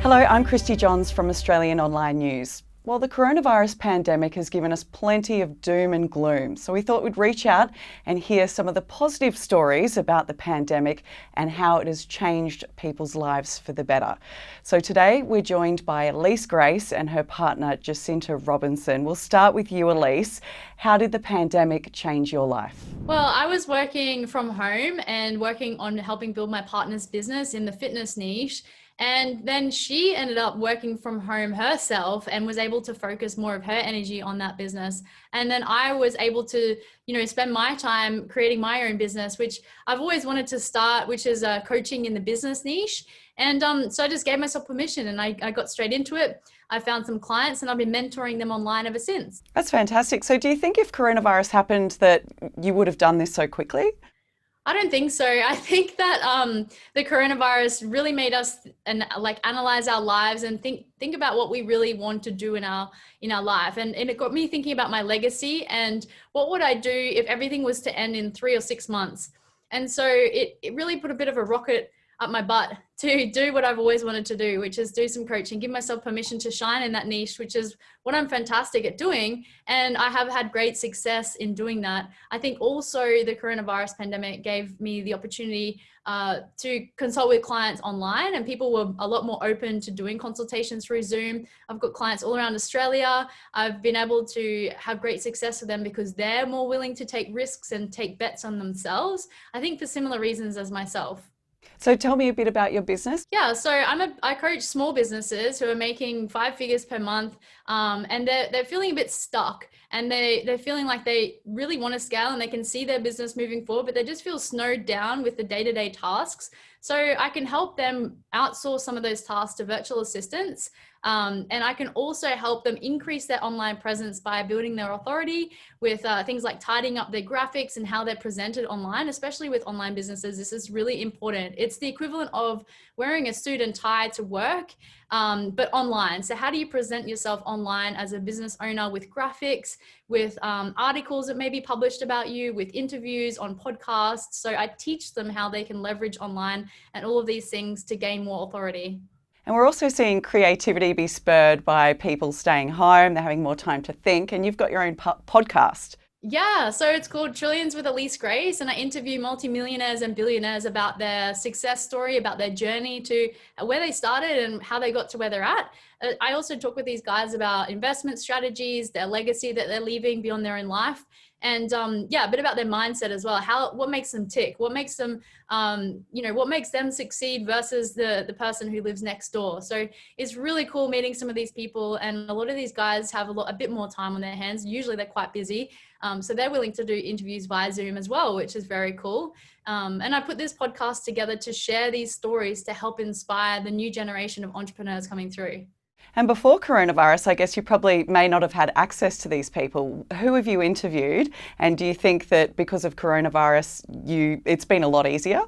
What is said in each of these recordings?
Hello, I'm Christy Johns from Australian Online News. Well, the coronavirus pandemic has given us plenty of doom and gloom, so we thought we'd reach out and hear some of the positive stories about the pandemic and how it has changed people's lives for the better. So today we're joined by Alyse Grace and her partner Jacinta Robinson. We'll start with you, Alyse. How did the pandemic change your life? Well, I was working from home and working on helping build my partner's business in the fitness niche. And then she ended up working from home herself and was able to focus more of her energy on that business. And then I was able to, spend my time creating my own business, which I've always wanted to start, which is coaching in the business niche. And so I just gave myself permission and I got straight into it. I found some clients and I've been mentoring them online ever since. That's fantastic. So do you think if coronavirus happened that you would have done this so quickly? I don't think so. I think that the coronavirus really made us analyze our lives and think about what we really want to do in our life. And it got me thinking about my legacy and what would I do if everything was to end in 3 or 6 months. And so it really put a bit of a rocket up my butt to do what I've always wanted to do, which is do some coaching, give myself permission to shine in that niche, which is what I'm fantastic at doing. And I have had great success in doing that. I think also the coronavirus pandemic gave me the opportunity to consult with clients online, and people were a lot more open to doing consultations through Zoom. I've got clients all around Australia. I've been able to have great success with them because they're more willing to take risks and take bets on themselves, I think for similar reasons as myself. So tell me a bit about your business. Yeah, so I coach small businesses who are making 5 figures per month, and they're feeling a bit stuck, and they're feeling like they really want to scale and they can see their business moving forward, but they just feel snowed down with the day-to-day tasks. So I can help them outsource some of those tasks to virtual assistants. And I can also help them increase their online presence by building their authority with things like tidying up their graphics and how they're presented online, especially with online businesses. This is really important. It's the equivalent of wearing a suit and tie to work, but online. So how do you present yourself online as a business owner with graphics, with articles that may be published about you, with interviews on podcasts? So I teach them how they can leverage online and all of these things to gain more authority. And we're also seeing creativity be spurred by people staying home, they're having more time to think, and you've got your own podcast. Yeah, so it's called Trillions with Alyse Grace, and I interview multimillionaires and billionaires about their success story, about their journey to where they started and how they got to where they're at. I also talk with these guys about investment strategies, their legacy that they're leaving beyond their own life, and a bit about their mindset as well. What makes them tick? What makes them, what makes them succeed versus the person who lives next door. So it's really cool meeting some of these people, and a lot of these guys have a bit more time on their hands. Usually they're quite busy. So they're willing to do interviews via Zoom as well, which is very cool. And I put this podcast together to share these stories to help inspire the new generation of entrepreneurs coming through. And before coronavirus, I guess you probably may not have had access to these people. Who have you interviewed? And do you think that because of coronavirus, it's been a lot easier?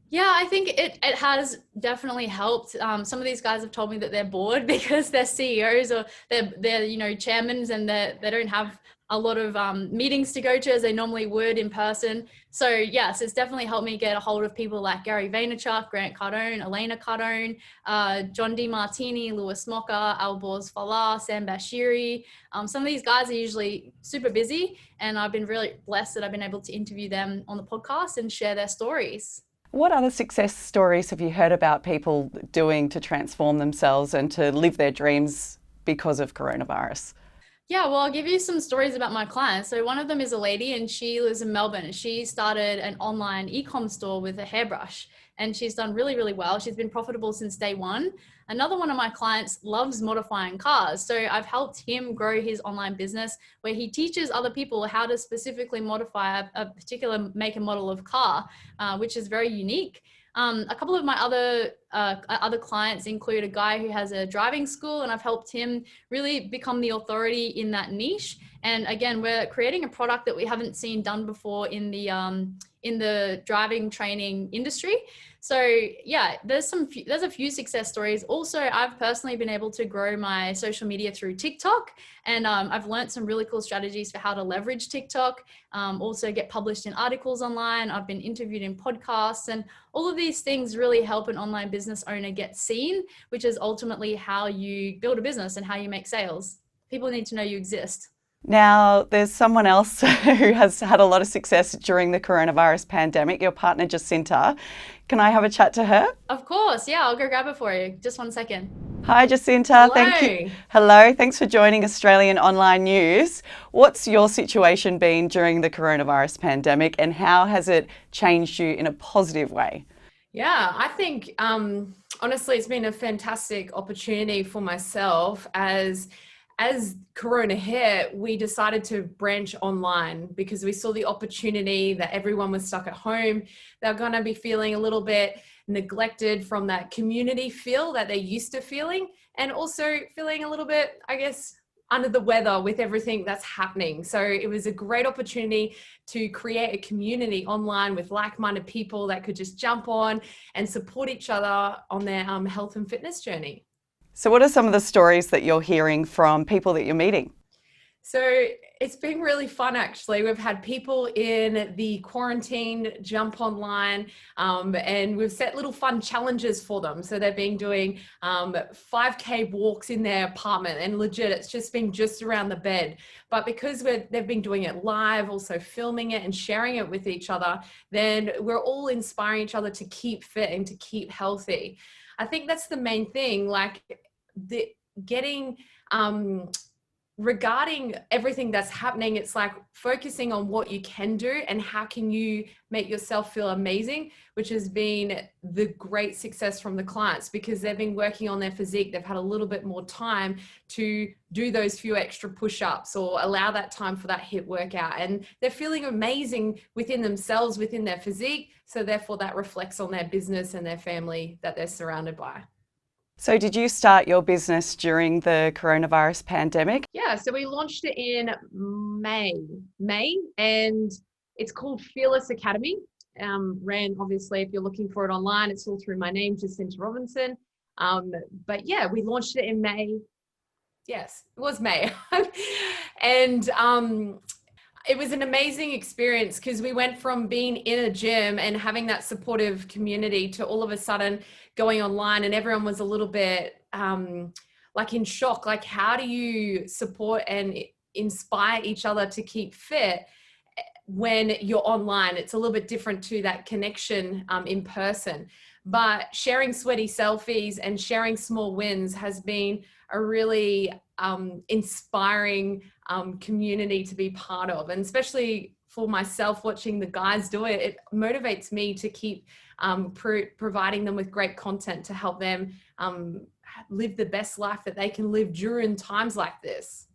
Yeah, I think it has definitely helped. Some of these guys have told me that they're bored because they're CEOs or they're chairmen, and they don't have a lot of meetings to go to as they normally would in person. So yes, it's definitely helped me get a hold of people like Gary Vaynerchuk, Grant Cardone, Elena Cardone, John DeMartini, Lewis Mocker, Alborz Falah, Sam Bashiri. Some of these guys are usually super busy, and I've been really blessed that I've been able to interview them on the podcast and share their stories. What other success stories have you heard about people doing to transform themselves and to live their dreams because of coronavirus? Yeah, well, I'll give you some stories about my clients. So one of them is a lady and she lives in Melbourne. She started an online e-com store with a hairbrush and she's done really, really well. She's been profitable since day one. Another one of my clients loves modifying cars. So I've helped him grow his online business where he teaches other people how to specifically modify a particular make and model of car, which is very unique. A couple of my other clients include a guy who has a driving school, and I've helped him really become the authority in that niche. And again, we're creating a product that we haven't seen done before in in the driving training industry. So yeah, there's a few success stories. Also, I've personally been able to grow my social media through TikTok, and I've learned some really cool strategies for how to leverage TikTok. Also get published in articles online. I've been interviewed in podcasts, and all of these things really help an online business owner get seen, which is ultimately how you build a business and how you make sales. People need to know you exist. Now, there's someone else who has had a lot of success during the coronavirus pandemic, your partner Jacinta. Can I have a chat to her? Of course, yeah, I'll go grab it for you. Just 1 second. Hi, Jacinta. Hello. Thank you. Hello. Thanks for joining Australian Online News. What's your situation been during the coronavirus pandemic, and how has it changed you in a positive way? Yeah, I think honestly, it's been a fantastic opportunity for myself as Corona hit. We decided to branch online because we saw the opportunity that everyone was stuck at home. They're going to be feeling a little bit neglected from that community feel that they're used to feeling, and also feeling a little bit, I guess, under the weather with everything that's happening. So it was a great opportunity to create a community online with like-minded people that could just jump on and support each other on their health and fitness journey. So, what are some of the stories that you're hearing from people that you're meeting? So it's been really fun, actually. We've had people in the quarantine jump online, and we've set little fun challenges for them. So they've been doing 5K walks in their apartment, and legit, it's just been just around the bed. But because they've been doing it live, also filming it and sharing it with each other, then we're all inspiring each other to keep fit and to keep healthy. I think that's the main thing, like getting regarding everything that's happening. It's like focusing on what you can do and how can you make yourself feel amazing, which has been the great success from the clients, because they've been working on their physique. They've had a little bit more time to do those few extra push-ups or allow that time for that HIIT workout, and they're feeling amazing within themselves, within their physique. So therefore that reflects on their business and their family that they're surrounded by. So, did you start your business during the coronavirus pandemic? Yeah, so we launched it in May, and it's called Fearless Academy. Ran, obviously, if you're looking for it online, it's all through my name, Jacinta Robinson. But yeah, we launched it in May. Yes, it was May. And it was an amazing experience because we went from being in a gym and having that supportive community to all of a sudden going online, and everyone was a little bit like in shock. Like, how do you support and inspire each other to keep fit when you're online? It's a little bit different to that connection in person. But sharing sweaty selfies and sharing small wins has been a really inspiring community to be part of. And especially for myself, watching the guys do it, it motivates me to keep providing them with great content to help them live the best life that they can live during times like this.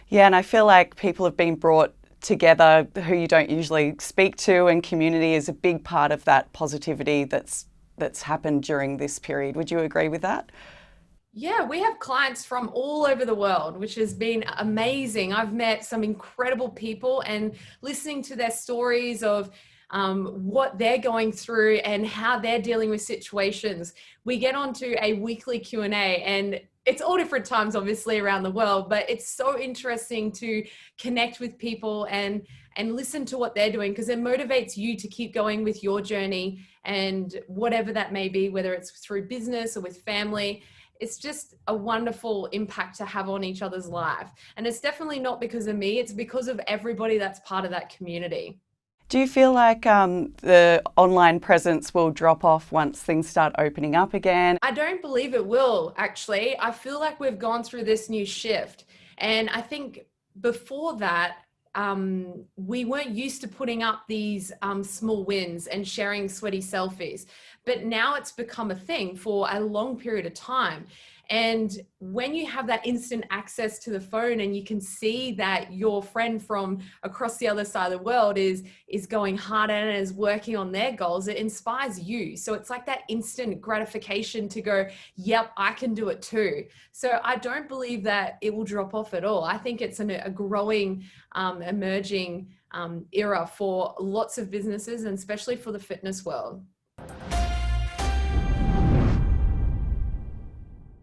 Yeah, and I feel like people have been brought together who you don't usually speak to, and community is a big part of that positivity that's happened during this period. Would you agree with that? Yeah, we have clients from all over the world, which has been amazing. I've met some incredible people, and listening to their stories of what they're going through and how they're dealing with situations. We get onto a weekly Q&A, and it's all different times, obviously, around the world, but it's so interesting to connect with people and listen to what they're doing, because it motivates you to keep going with your journey, and whatever that may be, whether it's through business or with family. It's just a wonderful impact to have on each other's life. And it's definitely not because of me, it's because of everybody that's part of that community. Do you feel like the online presence will drop off once things start opening up again? I don't believe it will, actually. I feel like we've gone through this new shift. And I think before that, we weren't used to putting up these small wins and sharing sweaty selfies. But now it's become a thing for a long period of time. And when you have that instant access to the phone and you can see that your friend from across the other side of the world is going harder and is working on their goals, it inspires you. So it's like that instant gratification to go, yep, I can do it too. So I don't believe that it will drop off at all. I think it's a growing, emerging era for lots of businesses, and especially for the fitness world.